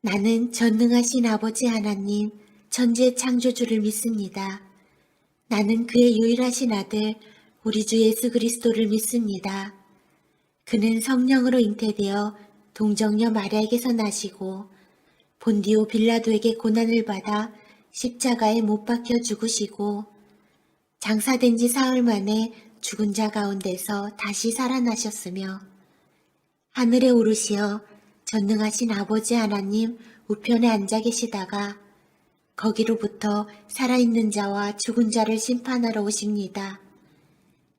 나는 전능하신 아버지 하나님, 천지의 창조주를 믿습니다. 나는 그의 유일하신 아들, 우리 주 예수 그리스도를 믿습니다. 그는 성령으로 잉태되어 동정녀 마리아에게서 나시고 본디오 빌라도에게 고난을 받아 십자가에 못 박혀 죽으시고 장사된 지 사흘 만에 죽은 자 가운데서 다시 살아나셨으며 하늘에 오르시어 전능하신 아버지 하나님 우편에 앉아 계시다가 거기로부터 살아있는 자와 죽은 자를 심판하러 오십니다.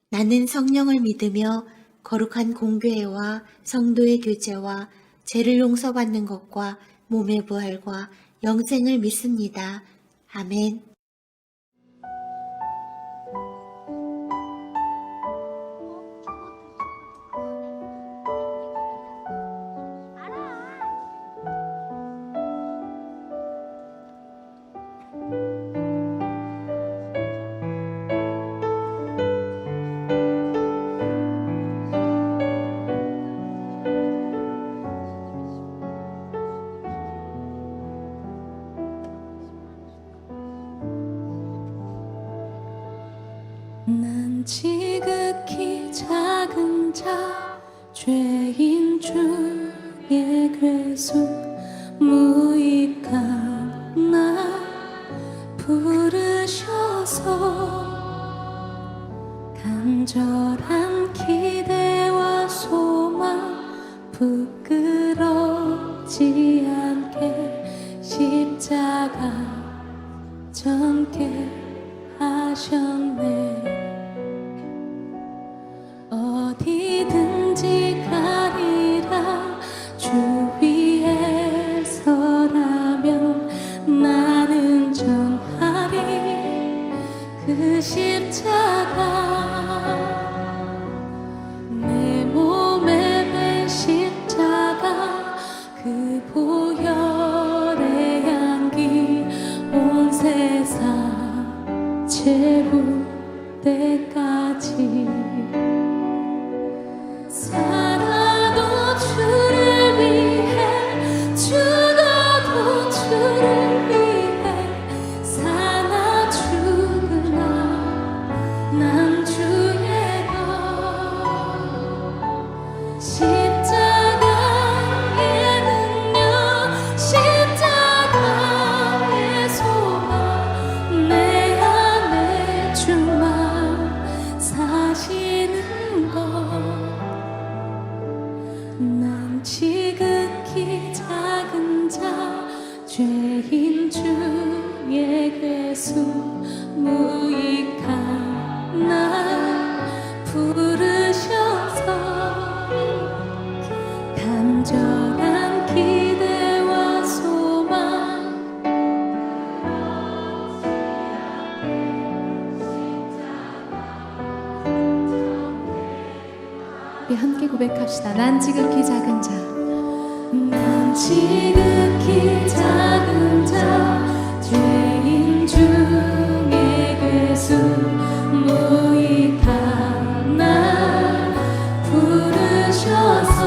나는 성령을 믿으며 거룩한 공교회와 성도의 교제와 죄를 용서받는 것과 몸의 부활과 영생을 믿습니다. 아멘. 난 지극히 작은 자 죄인 주의 괴수 무익한 나 부르셔서 간절한 기대와 소망 부끄럽지 않게 십자가 전게 하셨네. 어디든지 가리라 주 위에 서라면 나는 전하리 그 십자가 내 몸에 밴 십자가 그 보혈의 향기 온 세상 채울 때까지 살아도 주를 위해 죽어도 주를 위해 사나 죽으나 난 주의 것 십자가의 능력 십자가의 소망 내 안에 주만 사시는 것 난 지극히 작은 자 죄인 주의 괴수 무익한 나 부르셔서 간절한 기대와 소망 우리 함께 고백합시다. 난 지극히 작은 자. 난 지극히 작은 자 죄인 중에 괴수 무익한 나 부르셔서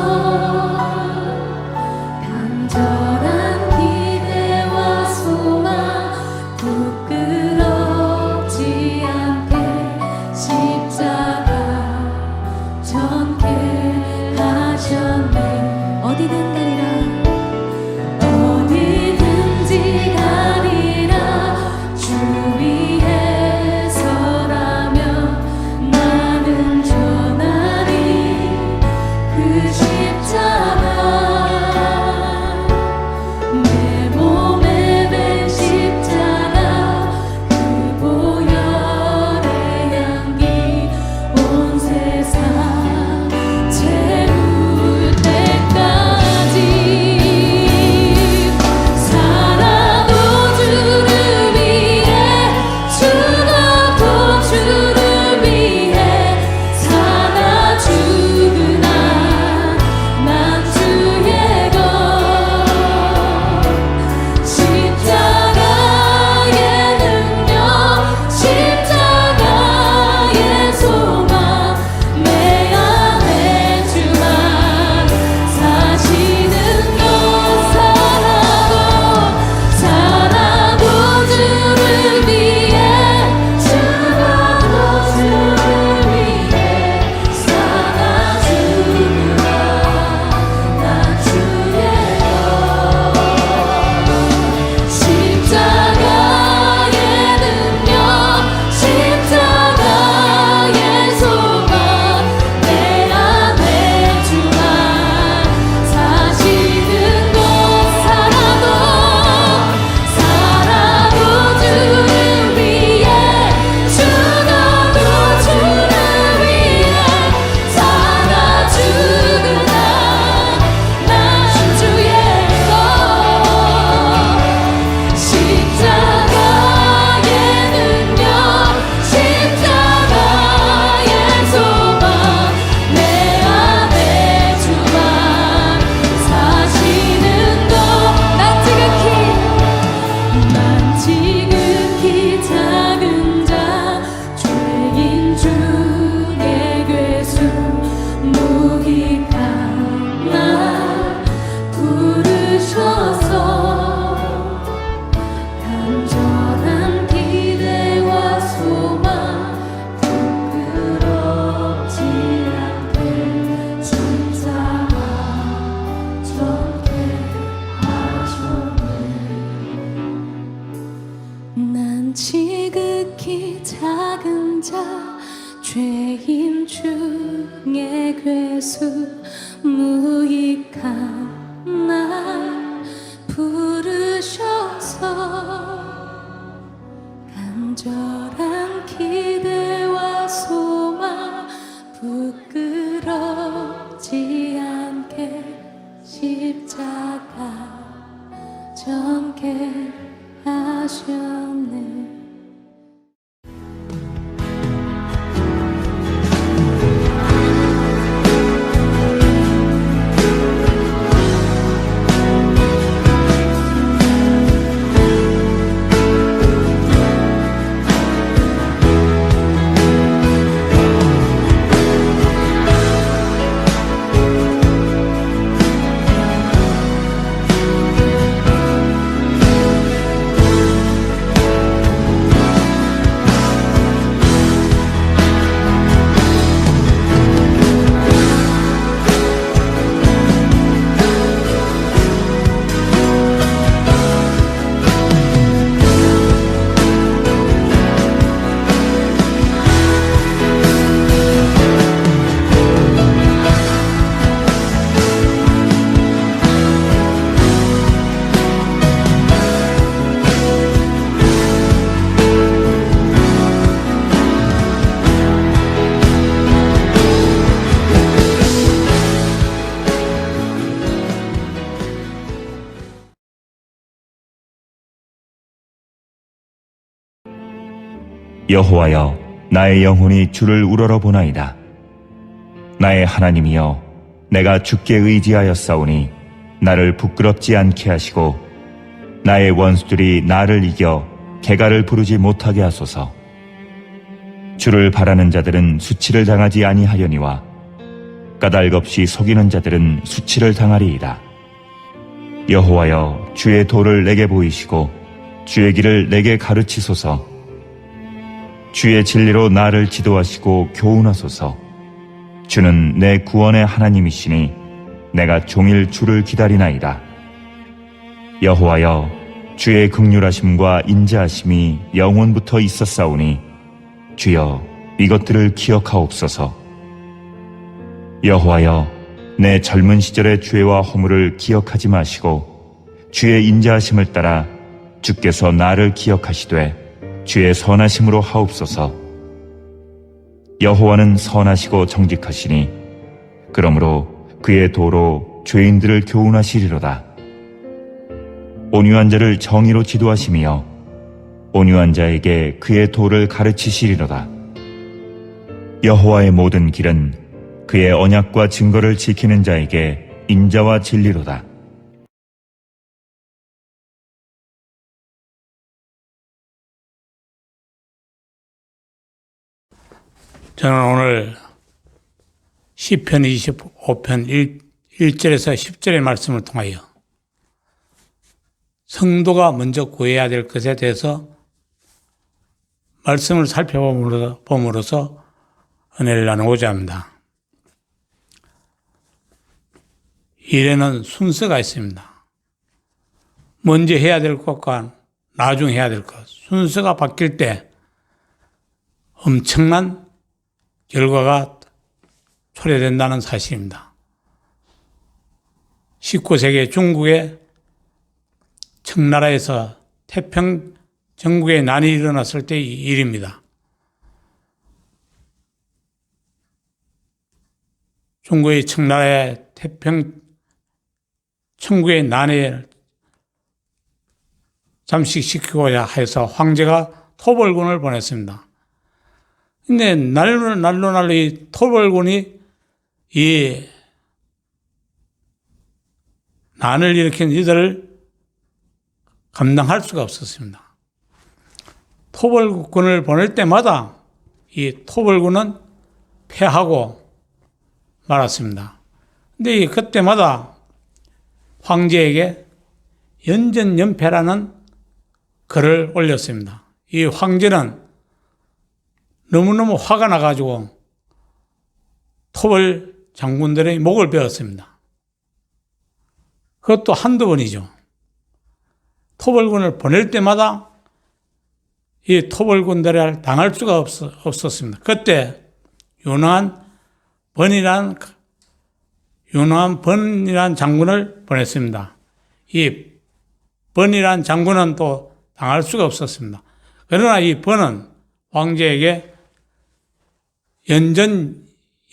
간절한 기대와 소망 부끄럽지 않게 십자가 전게 하셨네. 어디든 가리라 어디든지 가리라 주 위에 서라면 나는 전하리 그 십자가 내 몸에 밴 십자가 그 보혈의 향기 온 세상 채울 때까지 살아도 주를 위해 죽어도 주를 위해 사나 죽으나 죄인 중에 괴수 무익한 날 부르셔서 간절한 기대와 소망 부끄럽지 않게 십자가 전개 하셨네. 여호와여, 나의 영혼이 주를 우러러 보나이다. 나의 하나님이여, 내가 주께 의지하였사오니 나를 부끄럽지 않게 하시고 나의 원수들이 나를 이겨 개가를 부르지 못하게 하소서. 주를 바라는 자들은 수치를 당하지 아니하려니와 까닭없이 속이는 자들은 수치를 당하리이다. 여호와여, 주의 도를 내게 보이시고 주의 길을 내게 가르치소서. 주의 진리로 나를 지도하시고 교훈하소서. 주는 내 구원의 하나님이시니 내가 종일 주를 기다리나이다. 여호와여, 주의 긍휼하심과 인자하심이 영원부터 있었사오니 주여 이것들을 기억하옵소서. 여호와여, 내 젊은 시절의 죄와 허물을 기억하지 마시고 주의 인자하심을 따라 주께서 나를 기억하시되 주의 선하심으로 하옵소서. 여호와는 선하시고 정직하시니 그러므로 그의 도로 죄인들을 교훈하시리로다. 온유한 자를 정의로 지도하시며 온유한 자에게 그의 도를 가르치시리로다. 여호와의 모든 길은 그의 언약과 증거를 지키는 자에게 인자와 진리로다. 저는 오늘 시편 25편 1절에서 10절의 말씀을 통하여 성도가 먼저 구해야 될 것에 대해서 말씀을 살펴봄으로써 은혜를 나누고자 합니다. 일에는 순서가 있습니다. 먼저 해야 될 것과 나중에 해야 될 것. 순서가 바뀔 때 엄청난 결과가 초래된다는 사실입니다. 19세기 중국의 청나라에서 태평 전국에 난이 일어났을 때의 일입니다. 중국의 청나라의 천국의 난을 잠식시키고자 해서 황제가 토벌군을 보냈습니다. 근데 날로 이 토벌군이 이 난을 일으킨 이들을 감당할 수가 없었습니다. 토벌군을 보낼 때마다 이 토벌군은 패하고 말았습니다. 근데 그때마다 황제에게 연전연패라는 글을 올렸습니다. 이 황제는 너무너무 화가 나가지고 토벌 장군들의 목을 베었습니다. 그것도 한두 번이죠. 토벌군을 보낼 때마다 이 토벌군들을 당할 수가 없었습니다. 그때 유능한 번이라는 장군을 보냈습니다. 이 번이라는 장군은 또 당할 수가 없었습니다. 그러나 이 번은 황제에게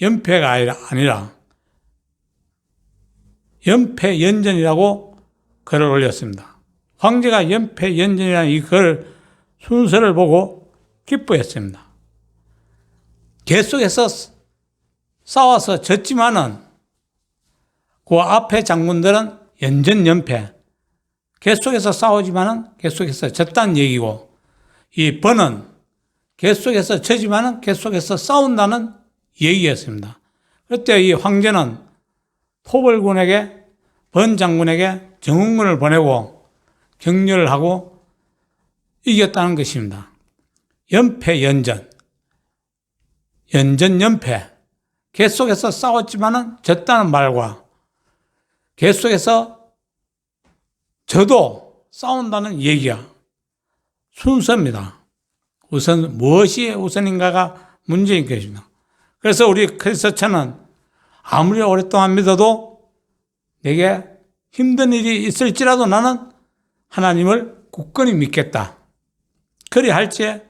연패가 아니라 연패연전이라고 글을 올렸습니다. 황제가 연패연전이라는 이 글 순서를 보고 기뻐했습니다. 계속해서 싸워서 졌지만은 그 앞에 장군들은 연전연패, 계속해서 싸우지만은 계속해서 졌다는 얘기고, 이 번은 계속해서 졌지만은 계속해서 싸운다는 얘기였습니다. 그때 이 황제는 토벌군에게, 번 장군에게 정훈군을 보내고 격려를 하고 이겼다는 것입니다. 연패연전, 연전연패, 계속해서 싸웠지만은 졌다는 말과 계속해서 져도 싸운다는 얘기가 순서입니다. 우선 무엇이 우선인가가 문제인 것입니다. 그래서 우리 크리스천은 아무리 오랫동안 믿어도 내게 힘든 일이 있을지라도 나는 하나님을 굳건히 믿겠다. 그리 할지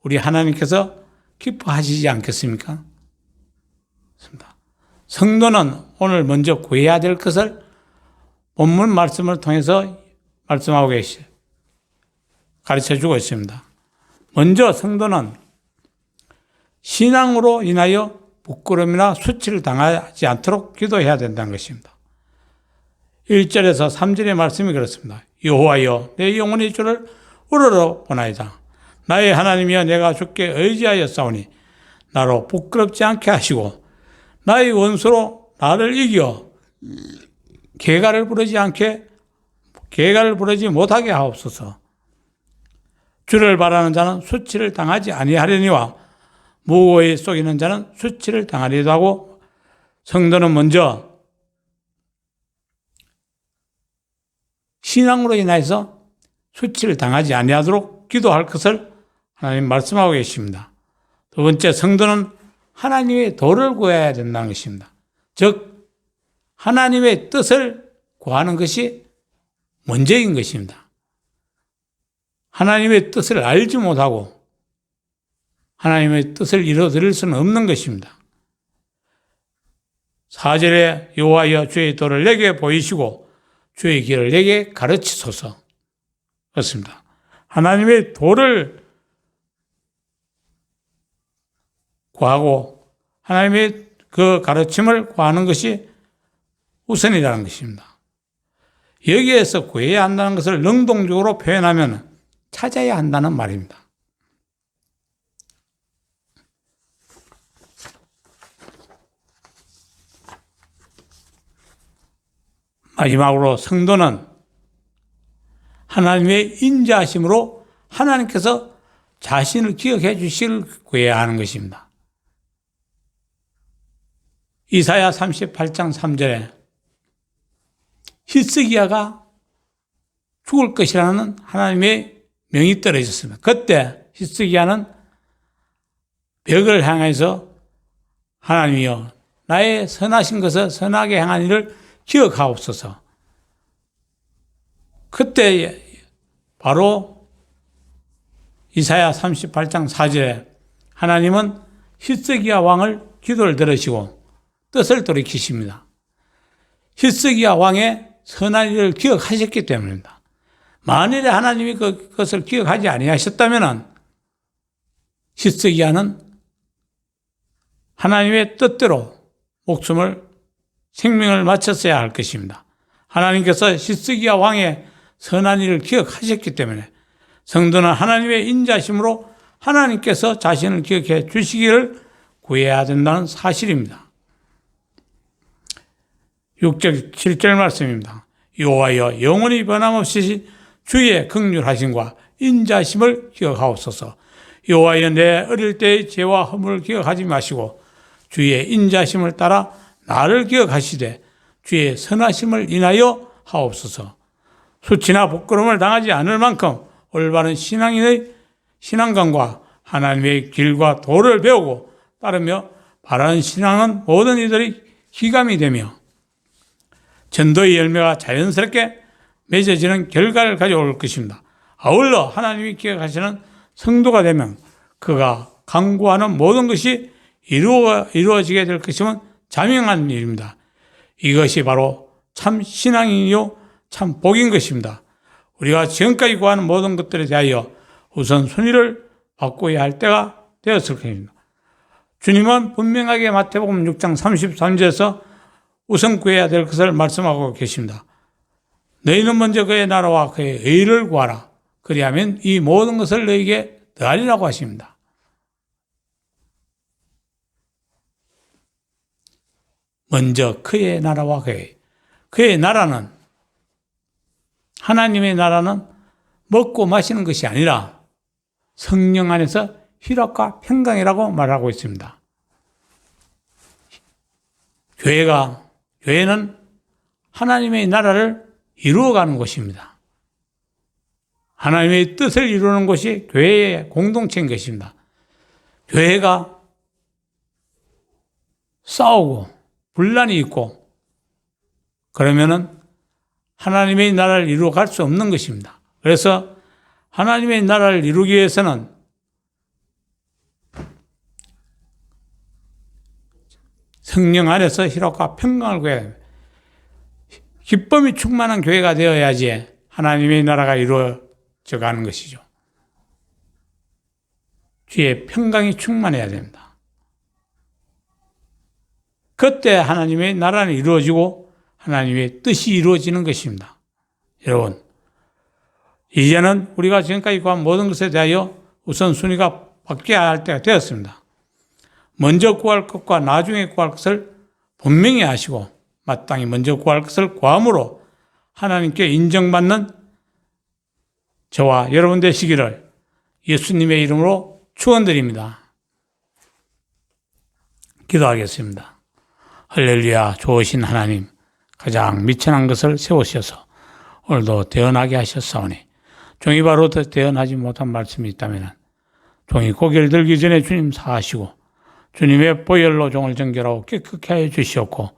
우리 하나님께서 기뻐하시지 않겠습니까? 성도는 오늘 먼저 구해야 될 것을 본문 말씀을 통해서 말씀하고 가르쳐주고 있습니다. 먼저 성도는 신앙으로 인하여 부끄러움이나 수치를 당하지 않도록 기도해야 된다는 것입니다. 1절에서 3절의 말씀이 그렇습니다. 여호와여 내 영혼이 주를 우러러 보나이다. 나의 하나님이여 내가 주께 의지하여 싸우니 나로 부끄럽지 않게 하시고 나의 원수로 나를 이겨 개가를 부르지 못하게 하옵소서. 주를 바라는 자는 수치를 당하지 아니하려니와 무고히 속이는 자는 수치를 당하리도 하고, 성도는 먼저 신앙으로 인해서 수치를 당하지 아니하도록 기도할 것을 하나님 말씀하고 계십니다. 두 번째, 성도는 하나님의 도를 구해야 된다는 것입니다. 즉 하나님의 뜻을 구하는 것이 먼저인 것입니다. 하나님의 뜻을 알지 못하고 하나님의 뜻을 이루어드릴 수는 없는 것입니다. 4절에 여호와여 주의 도를 내게 보이시고 주의 길을 내게 가르치소서. 그렇습니다. 하나님의 도를 구하고 하나님의 그 가르침을 구하는 것이 우선이라는 것입니다. 여기에서 구해야 한다는 것을 능동적으로 표현하면 찾아야 한다는 말입니다. 마지막으로 성도는 하나님의 인자하심으로 하나님께서 자신을 기억해 주시길 구해야 하는 것입니다. 이사야 38장 3절에 히스기야가 죽을 것이라는 하나님의 명이 떨어졌습니다. 그때 히스기야는 벽을 향해서 하나님이여 나의 선하신 것을 선하게 행한 일을 기억하옵소서. 그때 바로 이사야 38장 4절에 하나님은 히스기야 왕을 기도를 들으시고 뜻을 돌이키십니다. 히스기야 왕의 선한 일을 기억하셨기 때문입니다. 만일에 하나님이 그것을 기억하지 아니하셨다면 히스기야는 하나님의 뜻대로 생명을 마쳤어야 할 것입니다. 하나님께서 히스기야 왕의 선한 일을 기억하셨기 때문에 성도는 하나님의 인자심으로 하나님께서 자신을 기억해 주시기를 구해야 된다는 사실입니다. 6절, 7절 말씀입니다. 여호와여 영원히 변함없이 주의 긍휼하심과 인자심을 기억하옵소서. 여호와여 내 어릴 때의 죄와 허물을 기억하지 마시고 주의 인자심을 따라 나를 기억하시되 주의 선하심을 인하여 하옵소서. 수치나 부끄러움을 당하지 않을 만큼 올바른 신앙인의 신앙관과 하나님의 길과 도를 배우고 따르며 바른 신앙은 모든 이들이 기감이 되며 전도의 열매가 자연스럽게 맺어지는 결과를 가져올 것입니다. 아울러 하나님이 기억하시는 성도가 되면 그가 강구하는 모든 것이 이루어지게 될 것임은 자명한 일입니다. 이것이 바로 참 신앙이요 참 복인 것입니다. 우리가 지금까지 구하는 모든 것들에 대하여 우선 순위를 바꿔야 할 때가 되었을 것입니다. 주님은 분명하게 마태복음 6장 33절에서 우선 구해야 될 것을 말씀하고 계십니다. 너희는 먼저 그의 나라와 그의 의를 구하라. 그리하면 이 모든 것을 너희에게 더하리라고 하십니다. 먼저 그의 나라와 그의 나라는, 하나님의 나라는 먹고 마시는 것이 아니라 성령 안에서 희락과 평강이라고 말하고 있습니다. 교회는 하나님의 나라를 이루어가는 곳입니다. 하나님의 뜻을 이루는 것이 교회의 공동체인 것입니다. 교회가 싸우고 분란이 있고 그러면은 하나님의 나라를 이루어갈 수 없는 것입니다. 그래서 하나님의 나라를 이루기 위해서는 성령 안에서 희락과 평강을 구해야 됩니다. 기쁨이 충만한 교회가 되어야지 하나님의 나라가 이루어져 가는 것이죠. 주의 평강이 충만해야 됩니다. 그때 하나님의 나라는 이루어지고 하나님의 뜻이 이루어지는 것입니다. 여러분, 이제는 우리가 지금까지 구한 모든 것에 대하여 우선순위가 바뀌어야 할 때가 되었습니다. 먼저 구할 것과 나중에 구할 것을 분명히 하시고 마땅히 먼저 구할 것을 구함으로 하나님께 인정받는 저와 여러분 되시기를 예수님의 이름으로 축원드립니다. 기도하겠습니다. 할렐루야. 좋으신 하나님, 가장 미천한 것을 세우셔서 오늘도 대언하게 하셨사오니 종이 바로 대언하지 못한 말씀이 있다면 종이 고개를 들기 전에 주님 사하시고 주님의 보혈로 종을 정결하고 깨끗게 하여 주시옵고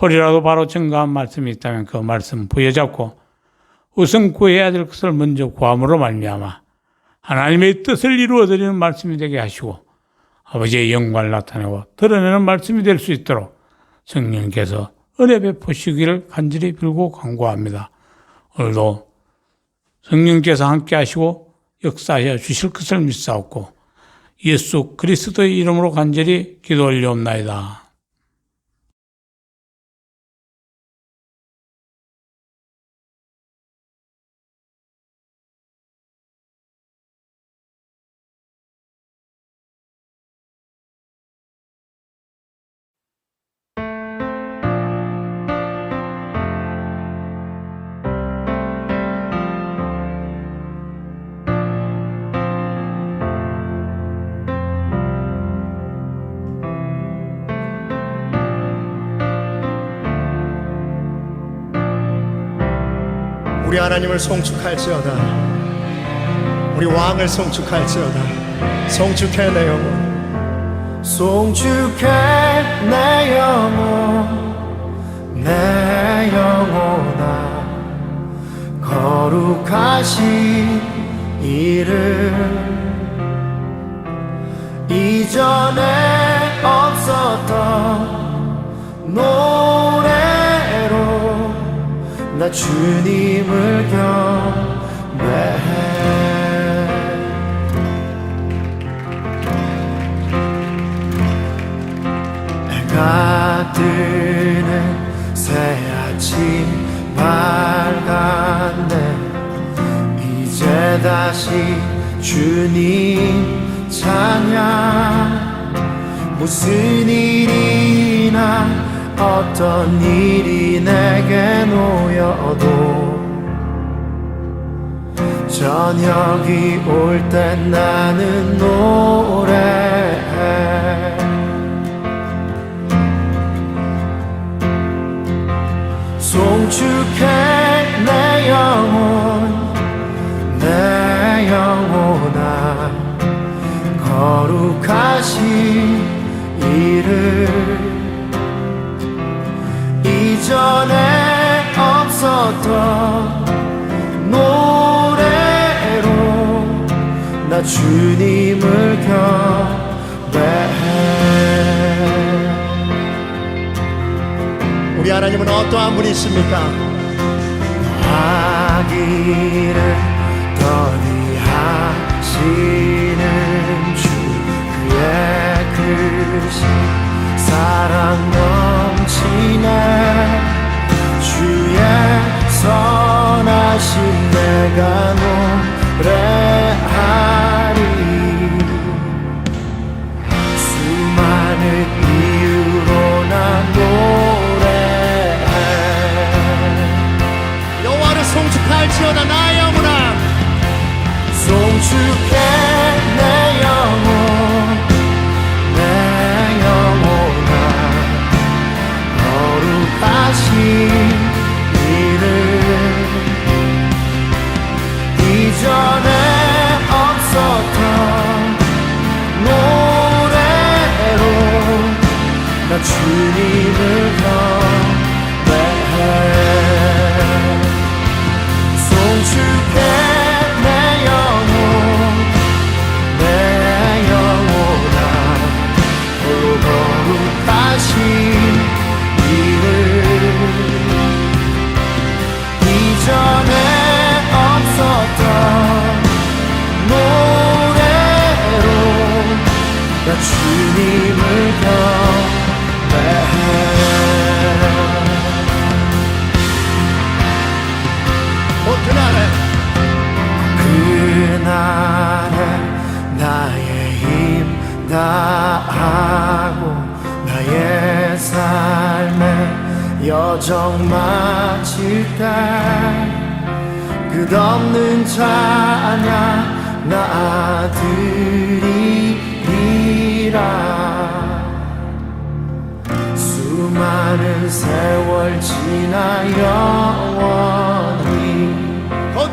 허리라도 바로 증거한 말씀이 있다면 그 말씀 부여잡고 우선 구해야 될 것을 먼저 구함으로 말미암아 하나님의 뜻을 이루어드리는 말씀이 되게 하시고 아버지의 영광을 나타내고 드러내는 말씀이 될 수 있도록 성령께서 은혜 베푸시기를 간절히 빌고 간구합니다. 오늘도 성령께서 함께 하시고 역사하여 주실 것을 믿사옵고 예수 그리스도의 이름으로 간절히 기도 올리옵나이다. 우리 하나님을 송축할지어다. 우리 왕을 송축할지어다. 송축해 내 영혼, 송축해 내 영혼, 내 영혼아. 거룩하신 이름, 이전에 없었던 노래로 나 주님을 경배해. 해가 뜨는 새 아침 밝았네. 이제 다시 주님 찬양. 무슨 일이나 어떤 일이 내게 놓여도 저녁이 올 때 나는 노래해. 송축해 내 영혼, 내 영혼아. 거룩하신 이름, 이전에 없었던 노래로 나 주님을 경배해. 우리 하나님은 어떠한 분이십니까? 아기를 더디하시는 주, 그의 크신 사랑 넘치네. 주의 선하신 내가 노래하리. 수많은 이유로 난 노래해. 여호와를 송축할지어다 나의 영혼아. 송축해 내 영혼, 내 영혼아. 거룩하신 이름, 이전에 없었던 노래로 나 주님을 경배해. 송축해 내 영혼, 내 영혼아. 홀로 거룩하신 이름, 이전에 없었던 노래로 나 주님을 경배해. 그날에 나의 힘 다하고 나의 삶의 여정 마칠 때 끝없는 찬양 나 드리리라. 수많은 세월 지나 영원히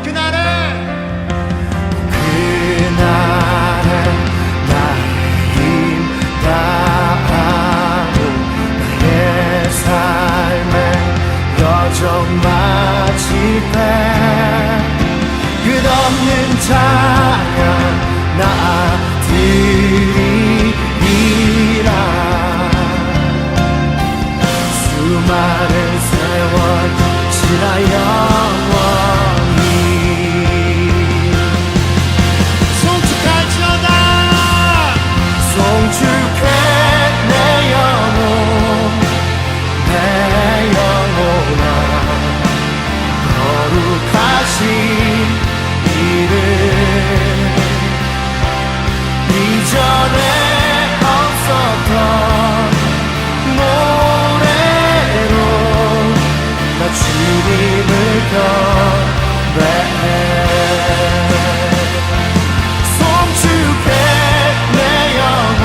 그날에 나의 힘 다하고 나의 삶의 여정 마칠 때 끝없는 찬양 나 드리리라. 수많은 세월 지나 영원히 송축할지어다. 송축해 내 영혼, 내 영혼아. 거룩하신 이름, 이전에 없었던 노래로 나 주님을 경배해. 송축해 내 영혼,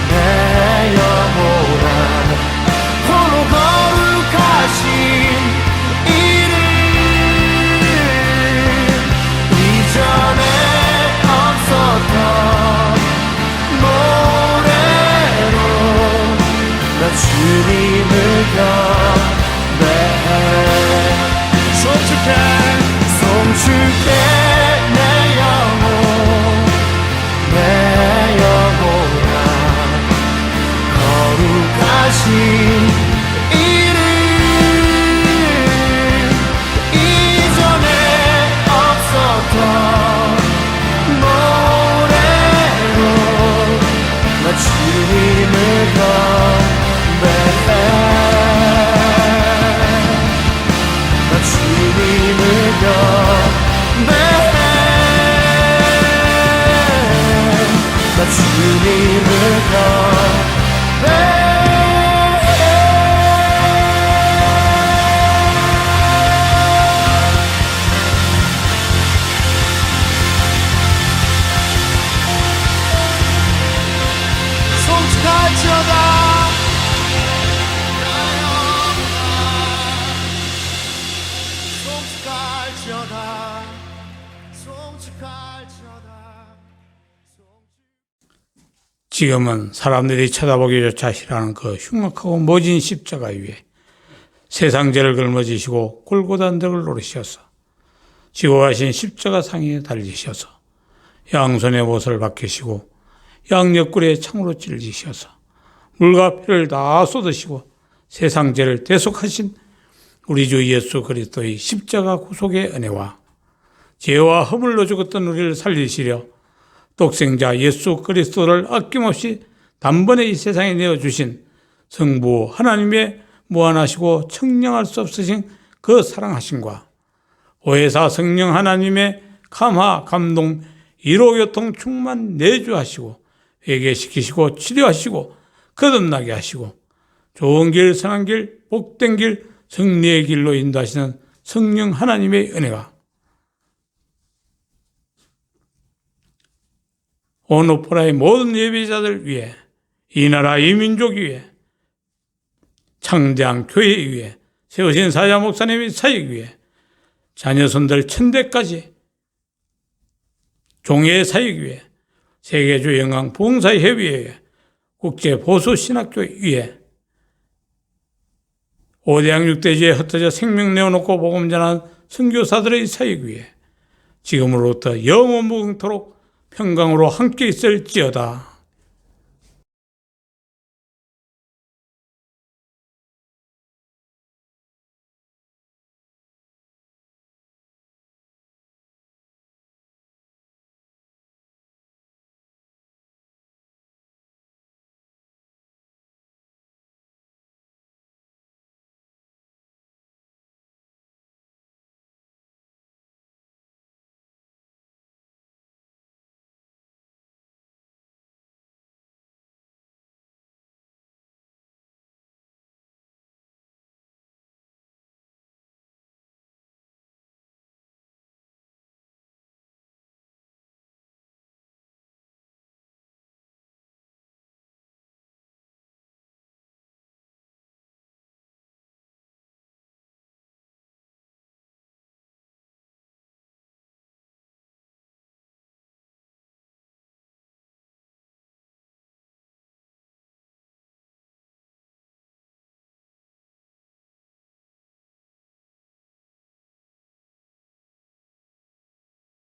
내 영혼아. 홀로 거룩하신 이름, 이전에 없었던 노래로 나 주님을 경배해. 송축해 내 영혼, 내 영혼아. 거룩하신 이름, 이전에 없었던 노래로 나 주님을 경배해. 나 주님을 경배해. 나 주님을 경배해. 송축할지어다. 송축할지어다. 송축할지어다. 지금은 사람들이 쳐다보기조차 싫어하는 그 흉악하고 모진 십자가 위에 세상 죄를 걸머지시고 골고다 덕을 노르시어서 지고 가신 십자가 상에 달리셔서 양손에 못을 박히시고 양옆구리에 창으로 찔리셔서 물과 피를 다 쏟으시고 세상 죄를 대속하신 우리 주 예수 그리스도의 십자가 구속의 은혜와 죄와 허물로 죽었던 우리를 살리시려 독생자 예수 그리스도를 아낌없이 단번에 이 세상에 내어주신 성부 하나님의 무한하시고 청량할 수 없으신 그 사랑하심과 보혜사 성령 하나님의 감화, 감동, 이로교통 충만 내주하시고 회개시키시고 치료하시고 거듭나게 하시고 좋은 길, 선한 길, 복된 길, 승리의 길로 인도하시는 성령 하나님의 은혜가 온 오포라의 모든 예배자들 위해 이 나라 이 민족 위해 창대한 교회 위해 세우신 사자 목사님의 사역 위해 자녀손들 천대까지 종의 사역 위해 세계주 영광 봉사협의회 국제보수신학교 위해 5대양 6대주에 흩어져 생명 내어놓고 복음 전하는 선교사들의 사역 위해 지금으로부터 영원무궁토록 평강으로 함께 있을지어다.